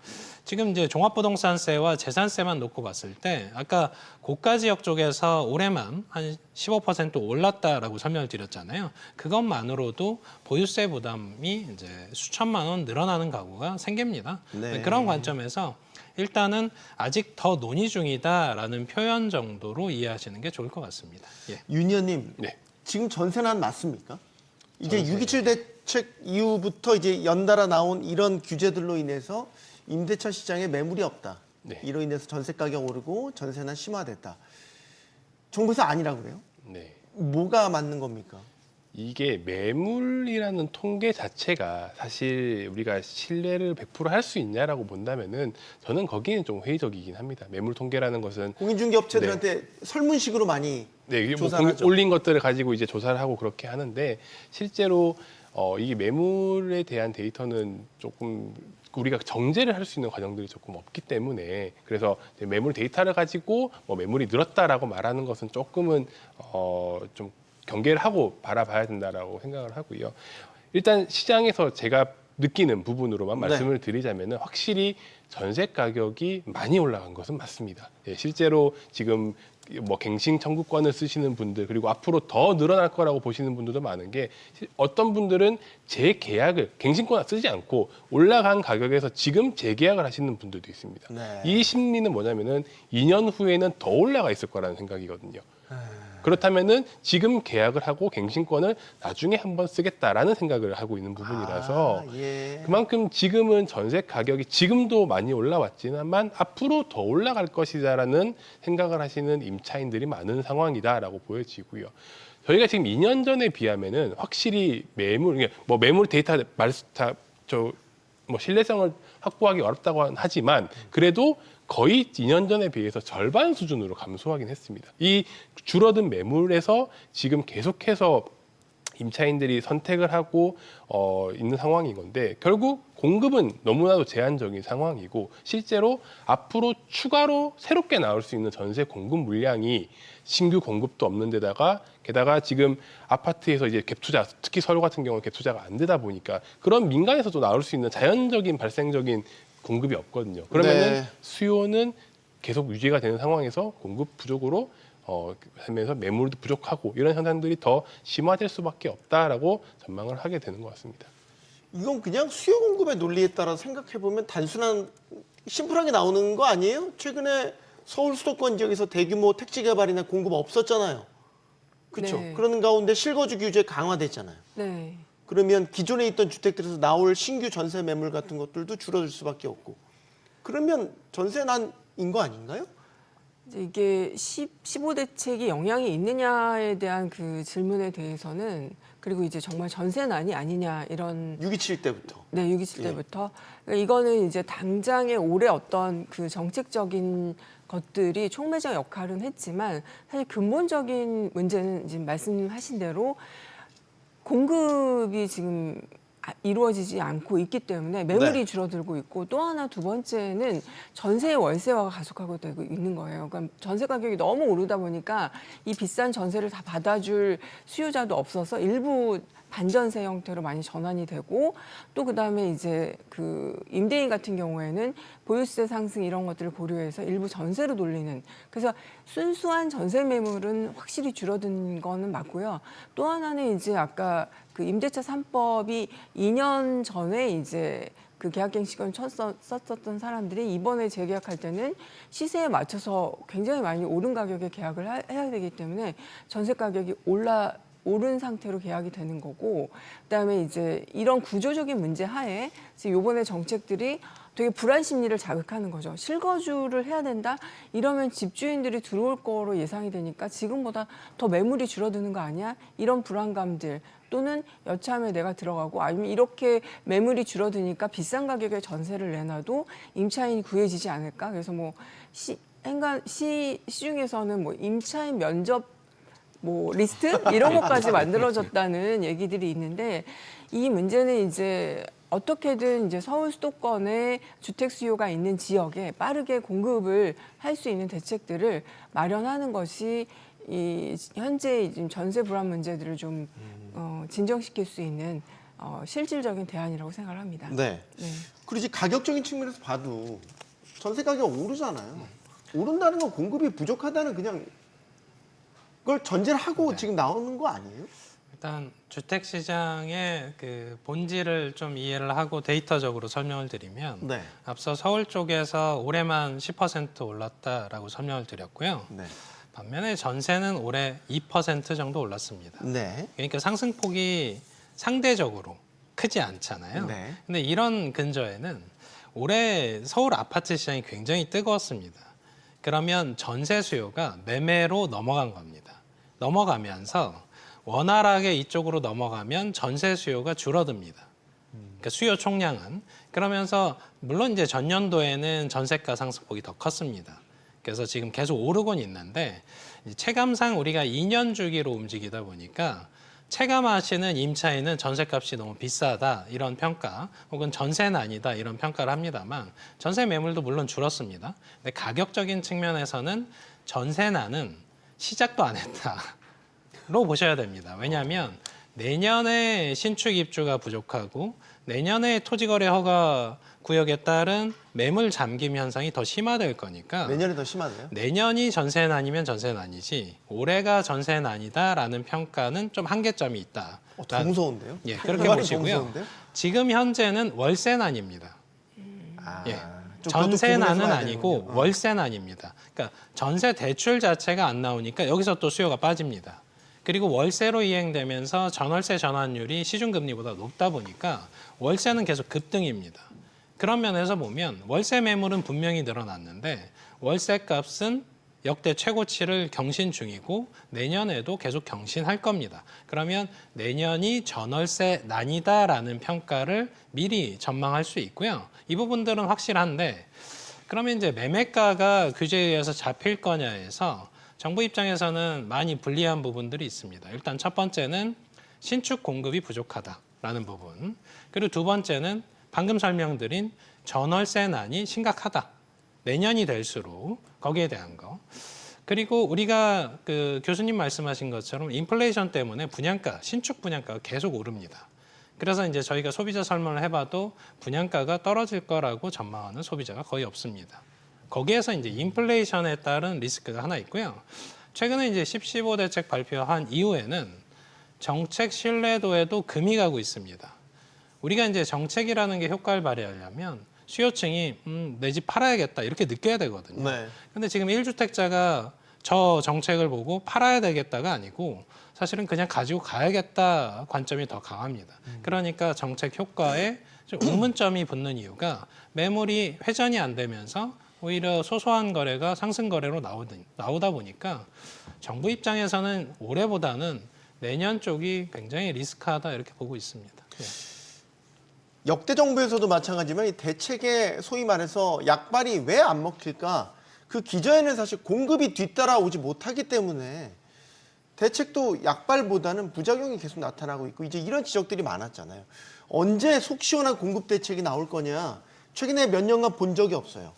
지금 이제 종합부동산세와 재산세만 놓고 봤을 때 아까 고가 지역 쪽에서 올해만 한 15% 올랐다라고 설명을 드렸잖아요. 그것만으로도 보유세 부담이 이제 수천만 원 늘어나는 가구가 생깁니다. 네. 그런 관점에서 일단은 아직 더 논의 중이다라는 표현 정도로 이해하시는 게 좋을 것 같습니다. 예. 윤 의원님, 네. 지금 전세난 맞습니까? 이게 6.27 대책 이후부터 이제 연달아 나온 이런 규제들로 인해서 임대차 시장에 매물이 없다. 네. 이로 인해서 전세 가격 오르고 전세난 심화됐다. 정부에서 아니라고 그래요? 네. 뭐가 맞는 겁니까? 이게 매물이라는 통계 자체가 사실 우리가 신뢰를 100% 할 수 있냐라고 본다면은 저는 거기는 좀 회의적이긴 합니다. 매물 통계라는 것은 공인중개업체들한테 설문식으로 많이 네, 이게 뭐 조사를 하죠. 올린 것들을 가지고 이제 조사를 하고 그렇게 하는데 실제로 이게 매물에 대한 데이터는 조금 우리가 정제를 할 수 있는 과정들이 조금 없기 때문에 그래서 이제 매물 데이터를 가지고 뭐 매물이 늘었다라고 말하는 것은 조금은 좀 경계를 하고 바라봐야 된다라고 생각을 하고요. 일단 시장에서 제가 느끼는 부분으로만 네. 말씀을 드리자면은 확실히 전세 가격이 많이 올라간 것은 맞습니다. 예, 실제로 지금 뭐 갱신 청구권을 쓰시는 분들 그리고 앞으로 더 늘어날 거라고 보시는 분들도 많은 게 어떤 분들은 재계약을 갱신권 쓰지 않고 올라간 가격에서 지금 재계약을 하시는 분들도 있습니다. 네. 이 심리는 뭐냐면은 2년 후에는 더 올라가 있을 거라는 생각이거든요. 그렇다면은 지금 계약을 하고 갱신권을 나중에 한번 쓰겠다라는 생각을 하고 있는 부분이라서 예. 그만큼 지금은 전세 가격이 지금도 많이 올라왔지만 앞으로 더 올라갈 것이다라는 생각을 하시는 임차인들이 많은 상황이다라고 보여지고요. 저희가 지금 2년 전에 비하면은 확실히 매물 데이터 뭐 신뢰성을 확보하기 어렵다고 하지만 그래도 거의 2년 전에 비해서 절반 수준으로 감소하긴 했습니다. 이 줄어든 매물에서 지금 계속해서 임차인들이 선택을 하고 있는 상황인 건데 결국 공급은 너무나도 제한적인 상황이고 실제로 앞으로 추가로 새롭게 나올 수 있는 전세 공급 물량이 신규 공급도 없는 데다가 게다가 지금 아파트에서 이제 갭 투자, 특히 서울 같은 경우는 갭 투자가 안 되다 보니까 그런 민간에서도 나올 수 있는 자연적인 발생적인 공급이 없거든요. 그러면은 네. 수요는 계속 유지가 되는 상황에서 공급 부족으로 하면서 매물도 부족하고 이런 현상들이 더 심화될 수밖에 없다라고 전망을 하게 되는 것 같습니다. 이건 그냥 수요 공급의 논리에 따라 생각해 보면 단순한 심플하게 나오는 거 아니에요? 최근에 서울 수도권 지역에서 대규모 택지 개발이나 공급 없었잖아요. 그렇죠? 네. 그러는 가운데 실거주 규제 강화됐잖아요. 네. 그러면 기존에 있던 주택들에서 나올 신규 전세 매물 같은 것들도 줄어들 수밖에 없고. 그러면 전세난인 거 아닌가요? 이제 이게 15대책이 영향이 있느냐에 대한 그 질문에 대해서는 그리고 이제 정말 전세난이 아니냐 이런 6.27 때부터. 네, 6.27 때부터 그러니까 이거는 이제 당장의 올해 어떤 그 정책적인 것들이 촉매적 역할은 했지만 사실 근본적인 문제는 지금 말씀하신 대로 공급이 지금 이루어지지 않고 있기 때문에 매물이 네. 줄어들고 있고 또 하나 두 번째는 전세 월세화가 가속화가 되고 있는 거예요. 그러니까 전세 가격이 너무 오르다 보니까 이 비싼 전세를 다 받아줄 수요자도 없어서 일부 반전세 형태로 많이 전환이 되고 또 그다음에 이제 그 임대인 같은 경우에는 보유세 상승 이런 것들을 고려해서 일부 전세로 돌리는 그래서 순수한 전세 매물은 확실히 줄어든 거는 맞고요. 또 하나는 이제 아까 그 임대차 3법이 2년 전에 이제 그 계약갱신권 썼었던 사람들이 이번에 재계약할 때는 시세에 맞춰서 굉장히 많이 오른 가격에 계약을 해야 되기 때문에 전세 가격이 오른 상태로 계약이 되는 거고 그다음에 이제 이런 구조적인 문제 하에 지금 이번에 정책들이 되게 불안 심리를 자극하는 거죠. 실거주를 해야 된다 이러면 집주인들이 들어올 거로 예상이 되니까 지금보다 더 매물이 줄어드는 거 아니야? 이런 불안감들 또는 여차하면 내가 들어가고 아니면 이렇게 매물이 줄어드니까 비싼 가격에 전세를 내놔도 임차인이 구해지지 않을까? 그래서 뭐 시중에서는 뭐 임차인 면접 뭐 리스트 이런 것까지 만들어졌다는 얘기들이 있는데 이 문제는 이제 어떻게든 이제 서울 수도권의 주택 수요가 있는 지역에 빠르게 공급을 할 수 있는 대책들을 마련하는 것이 이 현재 지금 전세 불안 문제들을 좀 진정시킬 수 있는 실질적인 대안이라고 생각을 합니다. 네. 네. 그리고 이제 가격적인 측면에서 봐도 전세 가격 오르잖아요. 오른다는 건 공급이 부족하다는 그냥 그걸 전제를 하고 지금 나오는 거 아니에요? 일단 주택 시장의 그 본질을 좀 이해를 하고 데이터적으로 설명을 드리면 네. 앞서 서울 쪽에서 올해만 10% 올랐다라고 설명을 드렸고요. 네. 반면에 전세는 올해 2% 정도 올랐습니다. 네. 그러니까 상승폭이 상대적으로 크지 않잖아요. 네. 근데 이런 근저에는 올해 서울 아파트 시장이 굉장히 뜨거웠습니다. 그러면 전세 수요가 매매로 넘어간 겁니다. 넘어가면서 원활하게 이쪽으로 넘어가면 전세 수요가 줄어듭니다. 그러니까 수요 총량은. 그러면서 물론 이제 전년도에는 전세가 상승폭이 더 컸습니다. 그래서 지금 계속 오르곤 있는데 체감상 우리가 2년 주기로 움직이다 보니까 체감하시는 임차인은 전세값이 너무 비싸다 이런 평가 혹은 전세는 아니다 이런 평가를 합니다만 전세 매물도 물론 줄었습니다. 근데 가격적인 측면에서는 전세난은 시작도 안 했다로 보셔야 됩니다. 왜냐하면 내년에 신축 입주가 부족하고 내년에 토지거래 허가 구역에 따른 매물 잠김 현상이 더 심화될 거니까 내년에 더 심하네요. 내년이 전세난이면 전세난이지 올해가 전세난이다라는 평가는 좀 한계점이 있다. 더 무서운데요? 예, 그 그렇게 말이 더 보시고요. 무서운데요? 지금 현재는 월세난입니다. 아, 예. 좀 그것도 전세난은 구분해서 봐야 아니고 되는군요. 월세난입니다. 그러니까 전세 대출 자체가 안 나오니까 여기서 또 수요가 빠집니다. 그리고 월세로 이행되면서 전월세 전환율이 시중금리보다 높다 보니까 월세는 계속 급등입니다. 그런 면에서 보면 월세 매물은 분명히 늘어났는데 월세 값은 역대 최고치를 경신 중이고 내년에도 계속 경신할 겁니다. 그러면 내년이 전월세 난이다라는 평가를 미리 전망할 수 있고요. 이 부분들은 확실한데 그러면 이제 매매가가 규제에 의해서 잡힐 거냐에서 정부 입장에서는 많이 불리한 부분들이 있습니다. 일단 첫 번째는 신축 공급이 부족하다라는 부분. 그리고 두 번째는 방금 설명드린 전월세난이 심각하다. 내년이 될수록 거기에 대한 거. 그리고 우리가 그 교수님 말씀하신 것처럼 인플레이션 때문에 분양가, 신축 분양가가 계속 오릅니다. 그래서 이제 저희가 소비자 설문을 해봐도 분양가가 떨어질 거라고 전망하는 소비자가 거의 없습니다. 거기에서 이제 인플레이션에 따른 리스크가 하나 있고요. 최근에 이제 15 대책 발표한 이후에는 정책 신뢰도에도 금이 가고 있습니다. 우리가 이제 정책이라는 게 효과를 발휘하려면 수요층이 내 집 팔아야겠다 이렇게 느껴야 되거든요. 네. 근데 지금 1주택자가 저 정책을 보고 팔아야 되겠다가 아니고 사실은 그냥 가지고 가야겠다 관점이 더 강합니다. 그러니까 정책 효과에 좀 의문점이 붙는 이유가 매물이 회전이 안 되면서 오히려 소소한 거래가 상승 거래로 나오다 보니까 정부 입장에서는 올해보다는 내년 쪽이 굉장히 리스크하다 이렇게 보고 있습니다. 네. 역대 정부에서도 마찬가지지만 이 대책에 소위 말해서 약발이 왜 안 먹힐까? 그 기저에는 사실 공급이 뒤따라오지 못하기 때문에 대책도 약발보다는 부작용이 계속 나타나고 있고 이제 이런 지적들이 많았잖아요. 언제 속 시원한 공급 대책이 나올 거냐? 최근에 몇 년간 본 적이 없어요.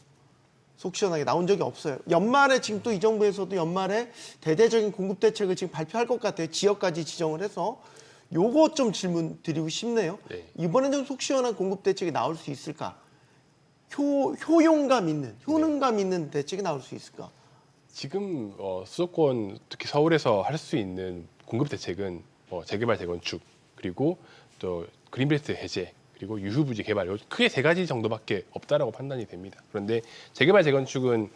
속 시원하게 나온 적이 없어요. 연말에 지금 또 이 정부에서도 연말에 대대적인 공급 대책을 지금 발표할 것 같아요. 지역까지 지정을 해서. 요거 좀 질문 드리고 싶네요. 네. 이번엔 좀 속 시원한 공급 대책이 나올 수 있을까? 효용감 있는, 효능감 있는 대책이 나올 수 있을까? 지금 수도권 특히 서울에서 할 수 있는 공급 대책은 재개발 재건축 그리고 또 그린벨트 해제 그리고 유휴부지 개발 크게 세 가지 정도밖에 없다라고 판단이 됩니다. 그런데 재개발 재건축은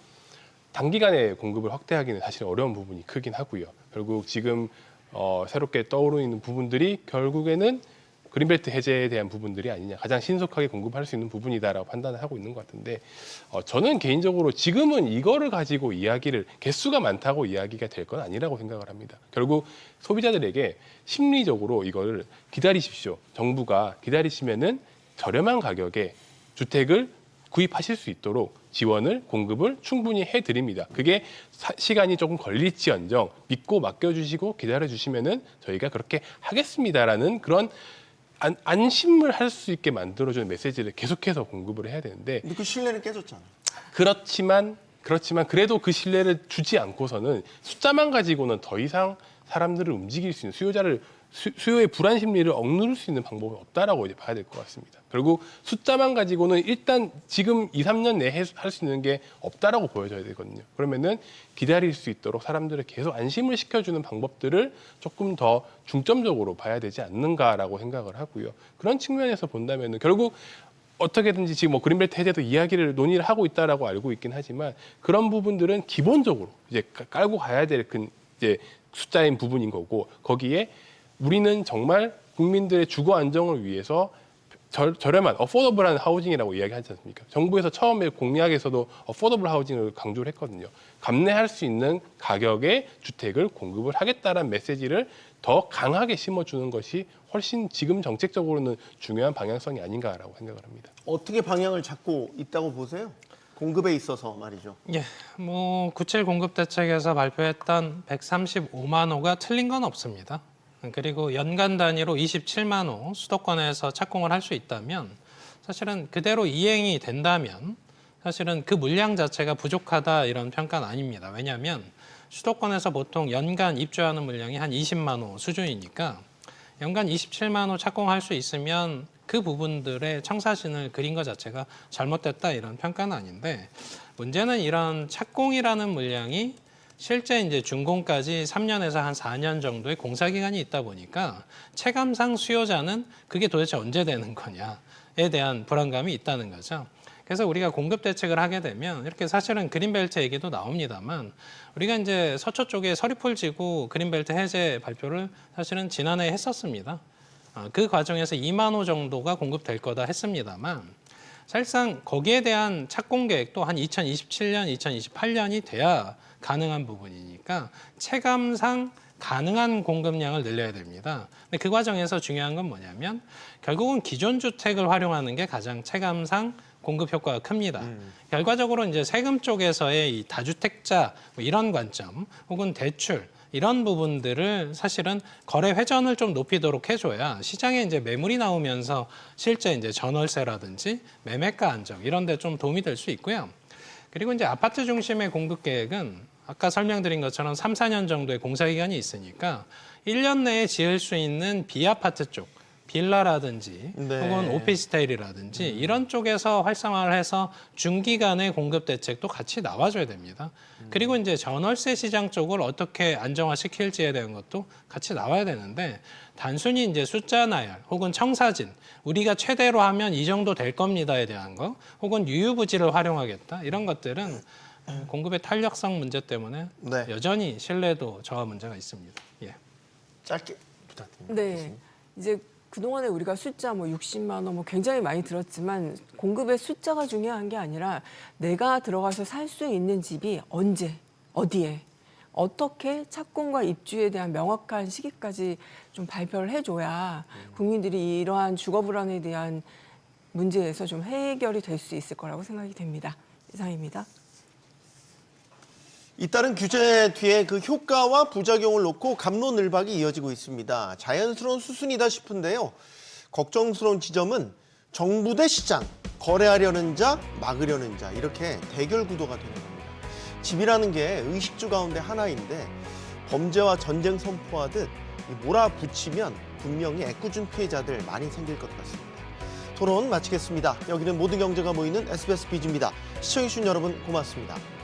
단기간에 공급을 확대하기는 사실 어려운 부분이 크긴 하고요. 결국 지금 새롭게 떠오르는 부분들이 결국에는 그린벨트 해제에 대한 부분들이 아니냐 가장 신속하게 공급할 수 있는 부분이다라고 판단을 하고 있는 것 같은데 저는 개인적으로 지금은 이거를 가지고 이야기를 개수가 많다고 이야기가 될 건 아니라고 생각을 합니다. 결국 소비자들에게 심리적으로 이거를 기다리십시오. 정부가 기다리시면은 저렴한 가격에 주택을 구입하실 수 있도록 지원을 공급을 충분히 해드립니다. 그게 시간이 조금 걸릴지언정 믿고 맡겨주시고 기다려주시면은 저희가 그렇게 하겠습니다라는 그런 안심을 할 수 있게 만들어주는 메시지를 계속해서 공급을 해야 되는데 근데 그 신뢰는 깨졌잖아요. 그렇지만 그래도 그 신뢰를 주지 않고서는 숫자만 가지고는 더 이상 사람들을 움직일 수 있는 수요의 불안 심리를 억누를 수 있는 방법은 없다라고 이제 봐야 될 것 같습니다. 결국 숫자만 가지고는 일단 지금 2, 3년 내에 할 수 있는 게 없다라고 보여져야 되거든요. 그러면은 기다릴 수 있도록 사람들을 계속 안심을 시켜주는 방법들을 조금 더 중점적으로 봐야 되지 않는가라고 생각을 하고요. 그런 측면에서 본다면은 결국 어떻게든지 지금 그린벨트 해제도 이야기를 논의를 하고 있다라고 알고 있긴 하지만 그런 부분들은 기본적으로 이제 깔고 가야 될 이제 숫자인 부분인 거고 거기에 우리는 정말 국민들의 주거 안정을 위해서 저렴한 어포더블한 하우징이라고 이야기하지 않습니까? 정부에서 처음에 공약에서도 어포더블 하우징을 강조를 했거든요. 감내할 수 있는 가격의 주택을 공급을 하겠다는 메시지를 더 강하게 심어주는 것이 훨씬 지금 정책적으로는 중요한 방향성이 아닌가라고 생각을 합니다. 어떻게 방향을 잡고 있다고 보세요? 공급에 있어서 말이죠. 예, 97 공급 대책에서 발표했던 135만 호가 틀린 건 없습니다. 그리고 연간 단위로 27만 호 수도권에서 착공을 할 수 있다면 사실은 그대로 이행이 된다면 사실은 그 물량 자체가 부족하다 이런 평가는 아닙니다. 왜냐하면 수도권에서 보통 연간 입주하는 물량이 한 20만 호 수준이니까 연간 27만 호 착공할 수 있으면 그 부분들의 청사진을 그린 것 자체가 잘못됐다 이런 평가는 아닌데 문제는 이런 착공이라는 물량이 실제 이제 준공까지 3년에서 한 4년 정도의 공사 기간이 있다 보니까 체감상 수요자는 그게 도대체 언제 되는 거냐에 대한 불안감이 있다는 거죠. 그래서 우리가 공급 대책을 하게 되면 이렇게 사실은 그린벨트 얘기도 나옵니다만 우리가 이제 서초 쪽에 서리풀 지구 그린벨트 해제 발표를 사실은 지난해에 했었습니다. 그 과정에서 2만 호 정도가 공급될 거다 했습니다만 사실상 거기에 대한 착공 계획도 한 2027년, 2028년이 돼야 가능한 부분이니까 체감상 가능한 공급량을 늘려야 됩니다. 근데 그 과정에서 중요한 건 뭐냐면 결국은 기존 주택을 활용하는 게 가장 체감상 공급 효과가 큽니다. 결과적으로 이제 세금 쪽에서의 이 다주택자 이런 관점 혹은 대출 이런 부분들을 사실은 거래 회전을 좀 높이도록 해줘야 시장에 이제 매물이 나오면서 실제 이제 전월세라든지 매매가 안정 이런 데 좀 도움이 될 수 있고요. 그리고 이제 아파트 중심의 공급 계획은 아까 설명드린 것처럼 3, 4년 정도의 공사 기간이 있으니까 1년 내에 지을 수 있는 비아파트 쪽, 빌라라든지 네. 혹은 오피스텔이라든지 이런 쪽에서 활성화를 해서 중기간의 공급 대책도 같이 나와줘야 됩니다. 그리고 이제 전월세 시장 쪽을 어떻게 안정화시킬지에 대한 것도 같이 나와야 되는데 단순히 이제 숫자 나열 혹은 청사진 우리가 최대로 하면 이 정도 될 겁니다에 대한 거 혹은 유유부지를 활용하겠다 이런 것들은 공급의 탄력성 문제 때문에 네. 여전히 신뢰도 저하 문제가 있습니다. 예. 짧게 부탁드립니다. 네. 이제 그동안에 우리가 숫자 뭐 60만 원 뭐 굉장히 많이 들었지만 공급의 숫자가 중요한 게 아니라 내가 들어가서 살 수 있는 집이 언제, 어디에, 어떻게 착공과 입주에 대한 명확한 시기까지 좀 발표를 해줘야 국민들이 이러한 주거 불안에 대한 문제에서 좀 해결이 될 수 있을 거라고 생각이 됩니다. 이상입니다. 잇따른 규제 뒤에 그 효과와 부작용을 놓고 갑론을박이 이어지고 있습니다. 자연스러운 수순이다 싶은데요. 걱정스러운 지점은 정부 대 시장, 거래하려는 자, 막으려는 자 이렇게 대결 구도가 되는 겁니다. 집이라는 게 의식주 가운데 하나인데 범죄와 전쟁 선포하듯 몰아붙이면 분명히 애꿎은 피해자들 많이 생길 것 같습니다. 토론 마치겠습니다. 여기는 모든 경제가 모이는 SBS 비즈입니다. 시청해주신 여러분 고맙습니다.